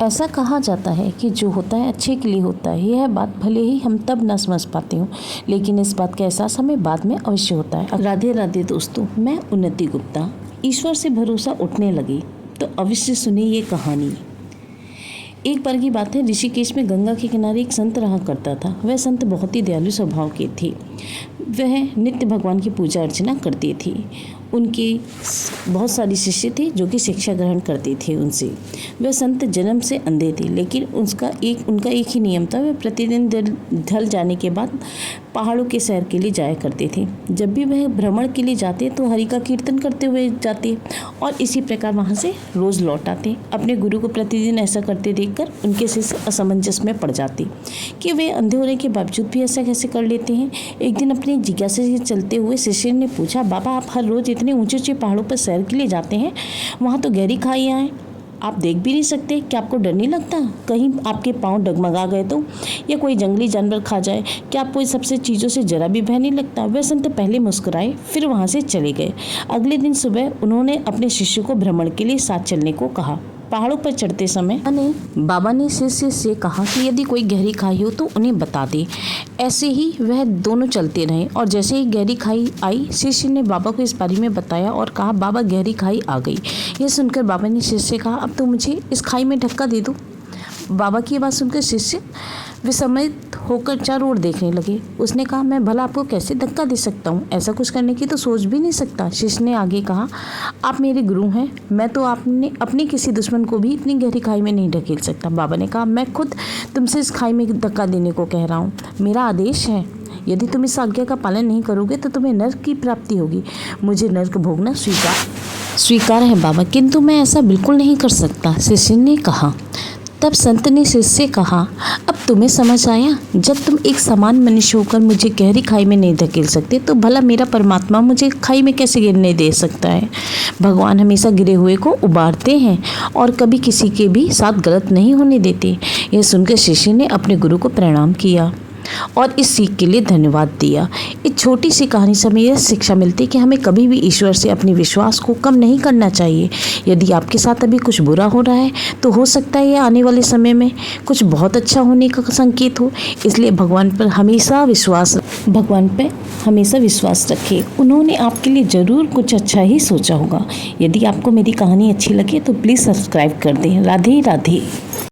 ऐसा कहा जाता है कि जो होता है अच्छे के लिए होता है। यह बात भले ही हम तब न समझ पाते हो, लेकिन इस बात का एहसास हमें बाद में अवश्य होता है। राधे राधे दोस्तों, मैं उन्नति गुप्ता। ईश्वर से भरोसा उठने लगी तो अवश्य सुने ये कहानी। एक बार की बात है, ऋषिकेश में गंगा के किनारे एक संत रहा करता था। वह संत बहुत ही दयालु स्वभाव के थे। वह नित्य भगवान की पूजा अर्चना करते थे। उनके बहुत सारी शिष्य थे जो कि शिक्षा ग्रहण करते थे उनसे। वह संत जन्म से अंधे थे, लेकिन उनका एक ही नियम था। वह प्रतिदिन ढल जाने के बाद पहाड़ों के सैर के लिए जाया करते थे। जब भी वह भ्रमण के लिए जाते तो हरि का कीर्तन करते हुए जाते और इसी प्रकार वहाँ से रोज़ लौट आते। अपने गुरु को प्रतिदिन ऐसा करते देखकर उनके शिष्य असमंजस में पड़ जाते कि वे अंधे होने के बावजूद भी ऐसा कैसे कर लेते हैं। एक दिन अपनी जिज्ञासा से चलते हुए शिष्य ने पूछा, बाबा आप हर रोज़ इतने ऊंचे ऊंचे पहाड़ों पर सैर के लिए जाते हैं, वहाँ तो गहरी खाइयाँ हैं, आप देख भी नहीं सकते, क्या आपको डर नहीं लगता कहीं आपके पाँव डगमगा गए तो, या कोई जंगली जानवर खा जाए, क्या आपको इन सबसे चीज़ों से जरा भी भय नहीं लगता। वह संत पहले मुस्कुराए, फिर वहाँ से चले गए। अगले दिन सुबह उन्होंने अपने शिष्य को भ्रमण के लिए साथ चलने को कहा। पहाड़ों पर चढ़ते समय बाबा ने शिष्य से कहा कि यदि कोई गहरी खाई हो तो उन्हें बता दे। ऐसे ही वह दोनों चलते रहे और जैसे ही गहरी खाई आई, शिष्य ने बाबा को इस बारे में बताया और कहा, बाबा गहरी खाई आ गई। यह सुनकर बाबा ने शिष्य से कहा, अब तो मुझे इस खाई में धक्का दे दो। बाबा की बात सुनकर शिष्य विस्मित होकर चारों ओर देखने लगे। उसने कहा, मैं भला आपको कैसे धक्का दे सकता हूँ, ऐसा कुछ करने की तो सोच भी नहीं सकता। शिष्य ने आगे कहा, आप मेरे गुरु हैं, मैं तो अपने किसी दुश्मन को भी इतनी गहरी खाई में नहीं ढकेल सकता। बाबा ने कहा, मैं खुद तुमसे इस खाई में धक्का देने को कह रहा हूँ, मेरा आदेश है। यदि तुम इस आज्ञा का पालन नहीं करोगे तो तुम्हें नर्क की प्राप्ति होगी। मुझे नर्क भोगना स्वीकार है बाबा, किंतु मैं ऐसा बिल्कुल नहीं कर सकता, शिष्य ने कहा। तब संत ने शिष्य से कहा, अब तुम्हें समझ आया, जब तुम एक समान मनुष्य होकर मुझे गहरी खाई में नहीं धकेल सकते तो भला मेरा परमात्मा मुझे खाई में कैसे गिरने दे सकता है। भगवान हमेशा गिरे हुए को उबारते हैं और कभी किसी के भी साथ गलत नहीं होने देते। यह सुनकर शिष्य ने अपने गुरु को प्रणाम किया और इस सीख के लिए धन्यवाद दिया। इस छोटी सी कहानी से हमें यह शिक्षा मिलती है कि हमें कभी भी ईश्वर से अपने विश्वास को कम नहीं करना चाहिए। यदि आपके साथ अभी कुछ बुरा हो रहा है तो हो सकता है यह आने वाले समय में कुछ बहुत अच्छा होने का संकेत हो। इसलिए भगवान पर हमेशा विश्वास रखें। उन्होंने आपके लिए ज़रूर कुछ अच्छा ही सोचा होगा। यदि आपको मेरी कहानी अच्छी लगे तो प्लीज़ सब्सक्राइब कर दें। राधे राधे।